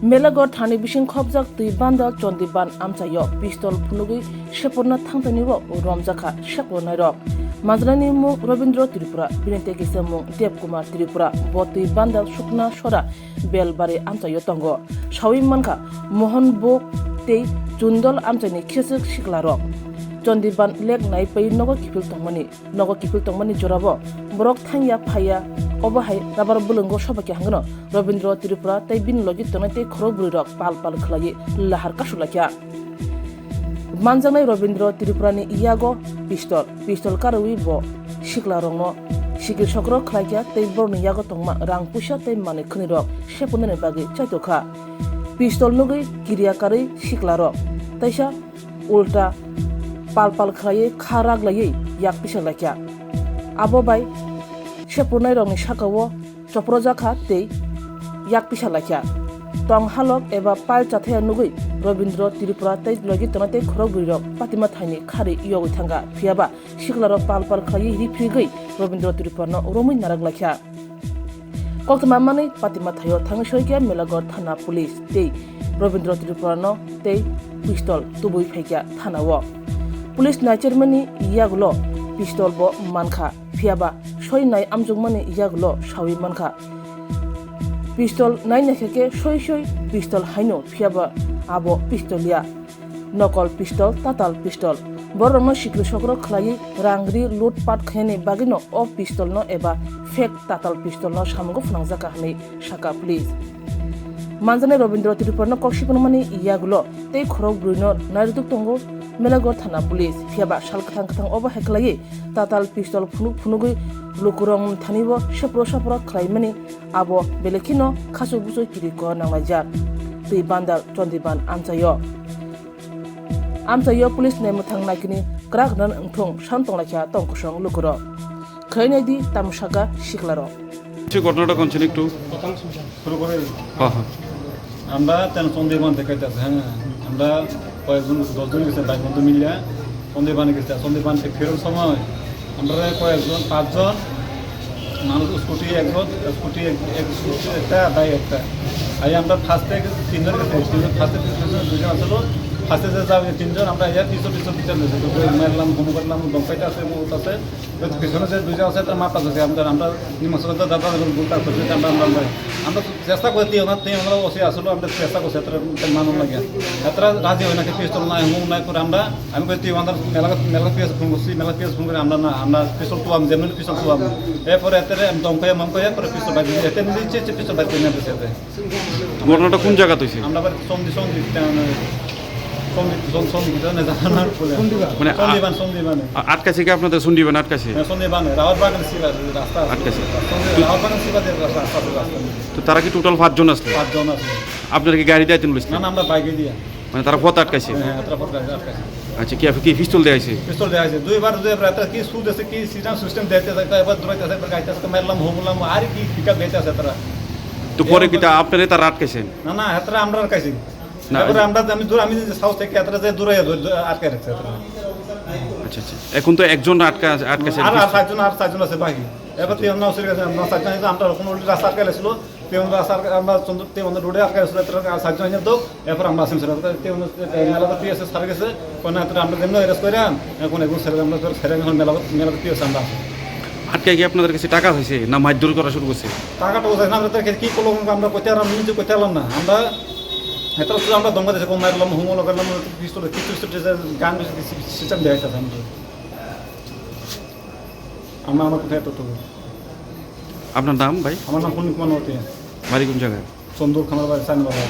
Melagor Thani Bishin Khorjak Tui Bandal Chondiban Amchayo Pistol Phunugwi Sekpronai Thangtani Ro Romjakkha Sekpronai Ro Majrani Mu Rabindra Tripura Binete Kisemu Dev Kumar Tripura Botui Bandal Sukna Shora Belbari Amchayo Tongo Shawi Manka Mohan Bo Tei Jundol Amchani Khesek Shiklaro Chondiban Lek Nai Pai Nogo Kipil Tongmani Jorabo Borok Thangya Phaya Obahai Rabar Bulungo Shobaki Hangano Rabindra Tripura Tai Bin Logi Tonate Khorok Rok Pal Khlagi Lahar Kashulakya Manjanai Rabindra Tripurani Iago Pistol Karui Bo Shikla Rongo Shikil Shokro Khlakya Tai Borni Iago Tongma Rang Pusha Tai Mane Khni Rok Shepunane Bagi Chaitoka Pistol Nugi Kiria Kari Shikla Rok Taisha Ulta Pal Khlaye Kharag Laye Yak Pishalakya Abo Bai Sekpronai Rongni Sakawo Romjakkha Tei Yak Pishalakya Tong Halok eba Pal Chathaya Nugui Rabindra Tripura Tai Logi Tonate Khorok Rok Patima Thaini Khari Yogi Thanga Phiaba Shiklaro Pal Khlaye Riphrigui Rabindra Tripura no Romi Naraglakya Koktama Mani Patima Thayo Thangshokya Melagor Thana Police Tei Rabindra Tripura no Tei Pistol Tubui Phekya Thana wo Police na chairmani Yagulo Pistol bo Mankha Phiaba Soi nai amjungmani Yagulo Shawi Mankha Pistol nai nakheke Soi Pistol Haino Phiaba Abo Pistolia Nokol Pistol Tatal Pistol Boroma Shiklu Shokro Khlai Rangri Lutpat Khene Bagino of Pistol no eba Fake Tatal Pistol no Shamgo Phunangjakha Hne Shaka Police Manjane Rabindra Tripura no Kokshikunmani Yagulo Tei Khorok Brwi no Nairuduk Tongo Melagor Thana Police Phiaba Salkthang Oba Heklai Tatal Pistol Phunugwi Lukurong Thanibo Shapro Khlaimani Abo Belekino Khasubuso Kiriko Nanglajar Tui Bandal Chondiban Amchayo Police Name Thangnakini Kraknan Ngthong Shantonglakya Tongkusong Lukuro Khainadi Tamshaka Shiklaro সে ঘটনাটা কোনছেন একটু শুরু করে হ্যাঁ হ্যাঁ আমরা সন্দেহবান দেখাইতেছি হ্যাঁ আমরা কয়েকজন 10 জন গেছে বাইক বন্ধু মিলিয়া সন্দেহবান গেছে সন্দেহবান ফেরার সময় আমরা কয়েকজন 5 জন মানুষ স্কুটি একটা বাইক একটা আই আমরা ফার্স্টে 3 জন গেছে ফার্স্টে 2 জন আসলো ফার্স্টে যে যাবে 3 জন আমরা ইয়া পিছন ভিতর নিয়েছি তো মারলাম ফোন করলাম দমকাইতে আছে বহুত আছে পিছনে যে 2 জন আছে তার মাপা আছে আমরা নিমসরদা দাদা বলতা করছি আমরা চেষ্টা করতে আমরা বসে আসলো আমরা চেষ্টা করছি তার মানুষ লাগে এতটা রাজি হয় না কি পিস্তল নাই হুম নাই করে আমি কইতে আমাদের মেলা পিস ফোন করছি মেলা পিস ফোন করে আমরা পিস্তল তো আমি যেমন পিস্তল তো আমি এরপরে এতে দমকাই মামকাই করে পিস্তল বাইক এতে নিচে পিস্তল বাইক নিয়ে বসে আছে ঘটনাটা কোন জায়গা হইছে আমরা সন্ধি মানে সন্দিবান আটকাছে কি আপনাদের সন্দিবান আটকাছে সন্দিবান রাওয়ার বাগান সিবা রাস্তা আটকাছে রাওয়ার বাগান সিবাদের রাস্তা তো তারা কি টোটাল 5 জন আসলো 5 জন আছে আপনারা কি গাড়ি দাইতেন বলেছেন না আমরা বাইকে দিয়া মানে তারা পথ আটকাছে হ্যাঁ তারা পথ আটকাছে আচ্ছা কি পিস্তল দেয়াইছে দুইবার রাতে কি সুদ আছে কি সিস্টেম দিতে যায় এবার দৌড়াইতে আছে গাইতে মারলাম হোমলাম আর কি ফিকা দিতে আছে তারা তো পরে কি আপনারা তারা আটকাছেন না হেতরা আমরা আটকাইছি তারপরে আমি যে সাউথ থেকে হেতরা যে দূরে আটকাই রাখছে আচ্ছা এখন তো একজন আটকাছে আর 4 জন আছে বাকি এবার তেমন না গেছে আমরা 4 জন আমরা কোনো রাস্তা আটকাইছিল তেমন রাস্তা আমরা চন্দ্রতে আমাদের রোডে আটকাইছিল তারা 4 জন দাও এরপর আমরা আসেন স্যার তেমন মেলাতে পিএস সার গেছে কোন হেতরা আমরা যেমন এরেস্ট কইরাম এখন স্যার আমরা স্যার এখন মেলাতে পিএস আমরা আটকে কি আপনাদের কাছে টাকা হয়েছে না মারধর করা শুরু করছে টাকাটা ওই না আমরা কি করলাম আমরা কইতে আর নিজে কইতে পারলাম না আমরা এতটা তো আমরা দমকা দেশে কোন মারলাম হুমলো করলাম পিস্তল গান সিস্টেম দেখাইতে আমরা আমার কোথায় তো আপনার নাম ভাই আমার নাম ফোন কুমার বাড়ি কোন জায়গায় চন্দুর খামার বাড়ি সাইন বাবা